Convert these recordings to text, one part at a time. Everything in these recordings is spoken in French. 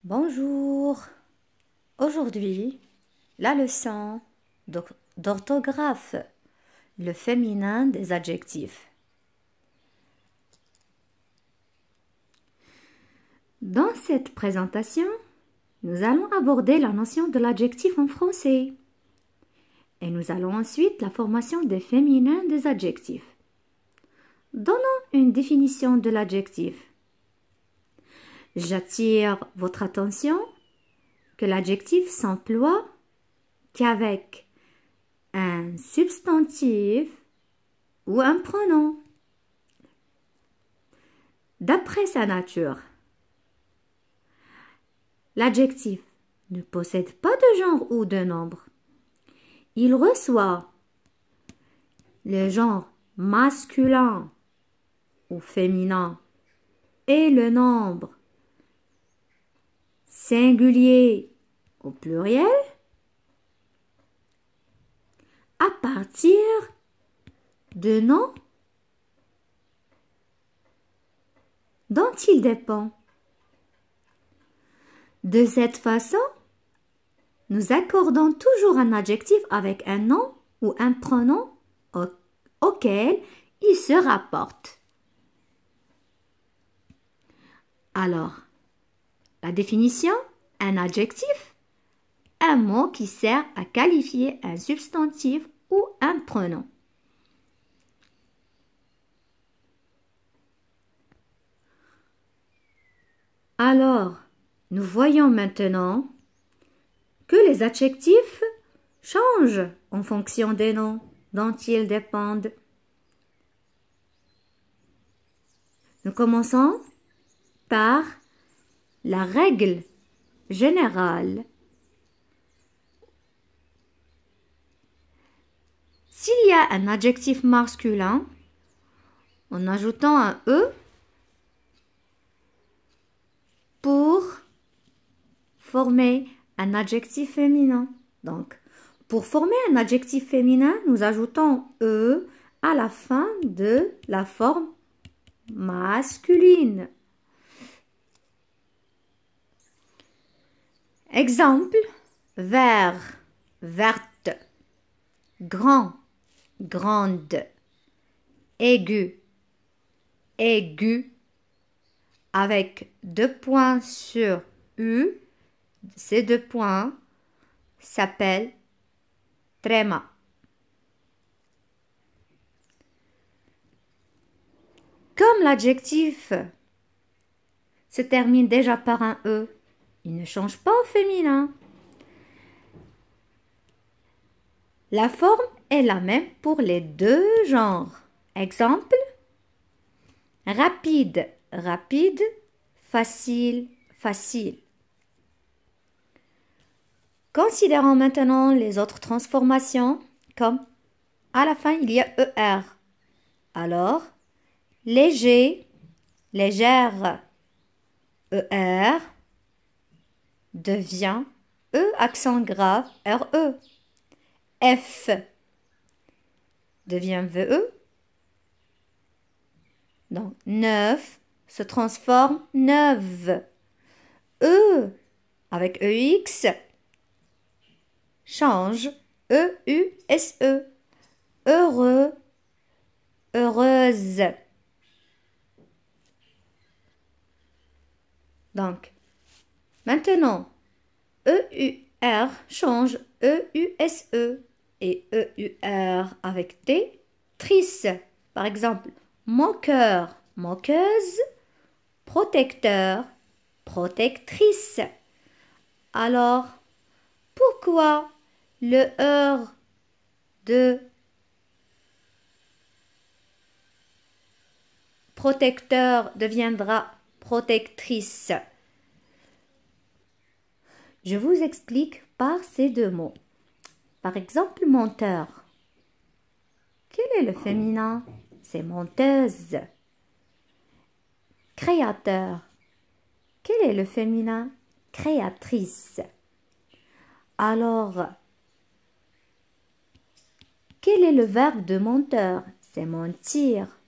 Bonjour. Aujourd'hui, la leçon d'orthographe, le féminin des adjectifs. Dans cette présentation, nous allons aborder la notion de l'adjectif en français. Et nous allons ensuite la formation des féminins des adjectifs. Donnons une définition de l'adjectif. J'attire votre attention que l'adjectif s'emploie qu'avec un substantif ou un pronom. D'après sa nature, l'adjectif ne possède pas de genre ou de nombre. Il reçoit le genre masculin ou féminin et le nombre singulier au pluriel à partir de noms dont il dépend. De cette façon, nous accordons toujours un adjectif avec un nom ou un pronom auquel il se rapporte. Alors, la définition, un adjectif, un mot qui sert à qualifier un substantif ou un pronom. Alors, nous voyons maintenant que les adjectifs changent en fonction des noms dont ils dépendent. Nous commençons par la règle générale. S'il y a un adjectif masculin, en ajoutant un E pour former un adjectif féminin. Donc, pour former un adjectif féminin, nous ajoutons E à la fin de la forme masculine. Exemple, vert, verte, grand, grande, aigu, aigu, avec 2 points sur U. Ces 2 points s'appellent tréma. Comme l'adjectif se termine déjà par un E, il ne change pas au féminin. La forme est la même pour les 2 genres. Exemple, rapide, rapide, facile, facile. Considérons maintenant les autres transformations, comme à la fin il y a ER. Alors, léger, légère, ER devient E accent grave, RE. F devient VE. Donc, neuf se transforme neuve. E avec EX change EUSE. Heureux, heureuse. Donc, maintenant, EUR change EUSE et EUR avec T, trice. Par exemple, moqueur, moqueuse, protecteur, protectrice. Alors, pourquoi le heure de protecteur deviendra protectrice? Je vous explique par ces 2 mots. Par exemple, menteur. Quel est le féminin? C'est menteuse. Créateur. Quel est le féminin? Créatrice. Alors, quel est le verbe de menteur? C'est mentir.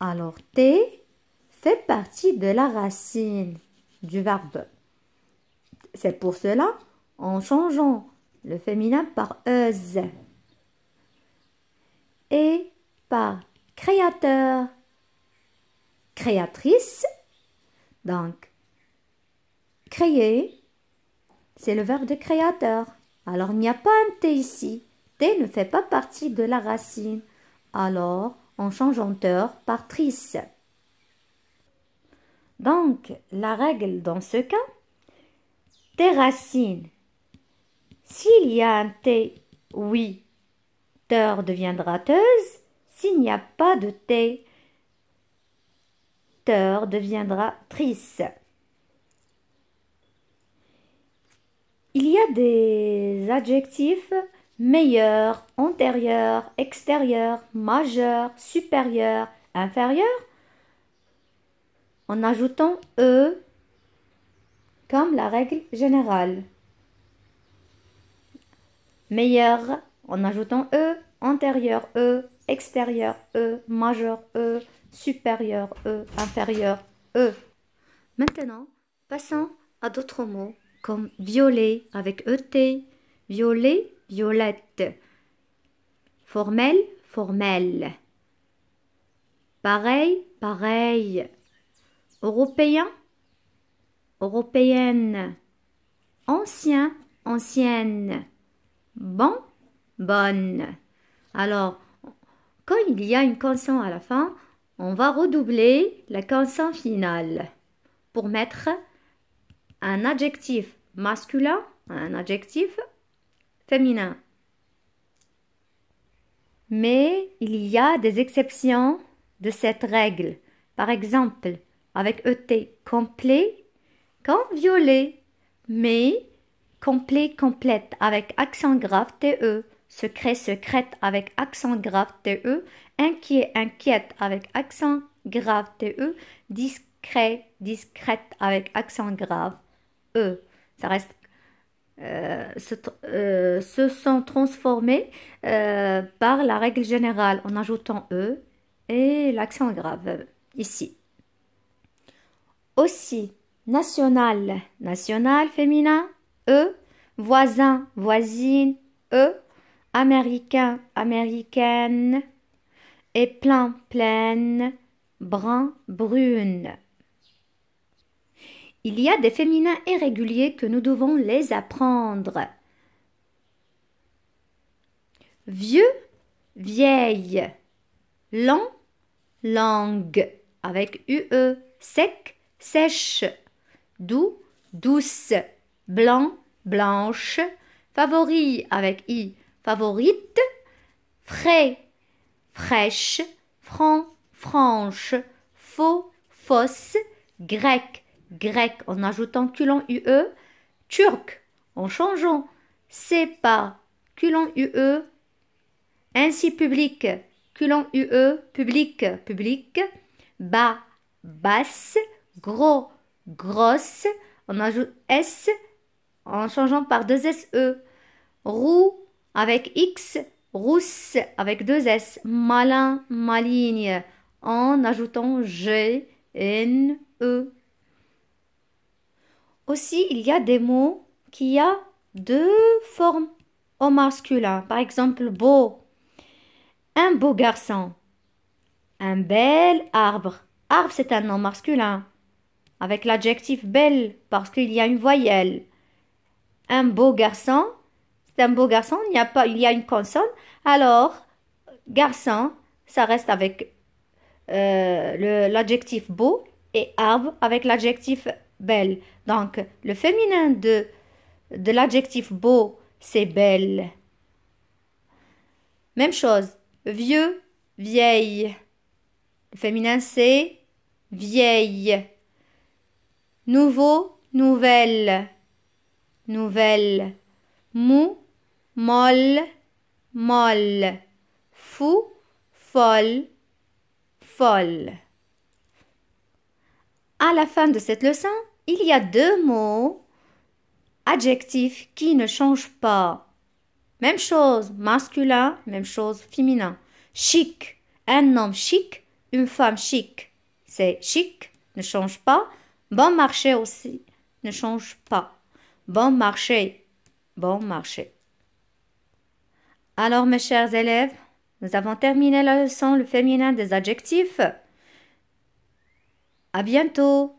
Alors, T fait partie de la racine du verbe. C'est pour cela, en changeant le féminin par euse et par créateur, créatrice. Donc, créer, c'est le verbe de créateur. Alors, il n'y a pas un T ici. T ne fait pas partie de la racine. Alors, on change teur par trice. Donc, la règle dans ce cas, T racines. S'il y a un T, oui, teur deviendra teuse. S'il n'y a pas de T, teur deviendra trice. Il y a des adjectifs meilleur, antérieur, extérieur, majeur, supérieur, inférieur en ajoutant E comme la règle générale. Meilleur en ajoutant E, antérieur E, extérieur E, majeur E, supérieur E, inférieur E. Maintenant, passons à d'autres mots comme violet avec ET, violet, violette, formel, formelle, pareil, pareil, européen, européenne, ancien, ancienne, bon, bonne. Alors, quand il y a une consonne à la fin, on va redoubler la consonne finale pour mettre un adjectif masculin, un adjectif féminin. Mais il y a des exceptions de cette règle. Par exemple, avec ET complet, comme violet, mais complet, complète avec accent grave TE, secret, secrète avec accent grave TE, inquiet, inquiète avec accent grave TE, discret, discrète avec accent grave E. Ça reste se sont transformés par la règle générale en ajoutant E et l'accent grave ici. Aussi, national, national féminin, E, voisin, voisine, E, américain, américaine, et plein, pleine, brun, brune. Il y a des féminins irréguliers que nous devons les apprendre. Vieux, vieille, long, langue, avec UE, sec, sèche, doux, douce, blanc, blanche, favori avec I, favorite, frais, fraîche, franc, franche, faux, fausse, grec, grec en ajoutant culon UE, turc en changeant C par culon UE, ainsi public, culon UE, public, public, bas, basse, gros, grosse, on ajoute S en changeant par deux SE, roux avec X, rousse avec deux S, malin, maligne en ajoutant G, N, E. Aussi, il y a des mots qui ont deux formes au masculin. Par exemple, beau, un beau garçon, un bel arbre. Arbre, c'est un nom masculin, avec l'adjectif belle, parce qu'il y a une voyelle. Un beau garçon, c'est un beau garçon, il y a une consonne. Alors, garçon, ça reste avec l'adjectif beau et arbre avec l'adjectif belle. Donc, le féminin de l'adjectif beau, c'est belle. Même chose, vieux, vieille. Le féminin, c'est vieille. Nouveau, nouvelle. Nouvelle. Mou, molle, molle. Fou, folle, folle. À la fin de cette leçon, il y a deux mots adjectifs qui ne changent pas. Même chose masculin, même chose féminin. Chic, un homme chic, une femme chic. C'est chic, ne change pas. Bon marché aussi, ne change pas. Bon marché. Bon marché. Alors, mes chers élèves, nous avons terminé la leçon le féminin des adjectifs. À bientôt.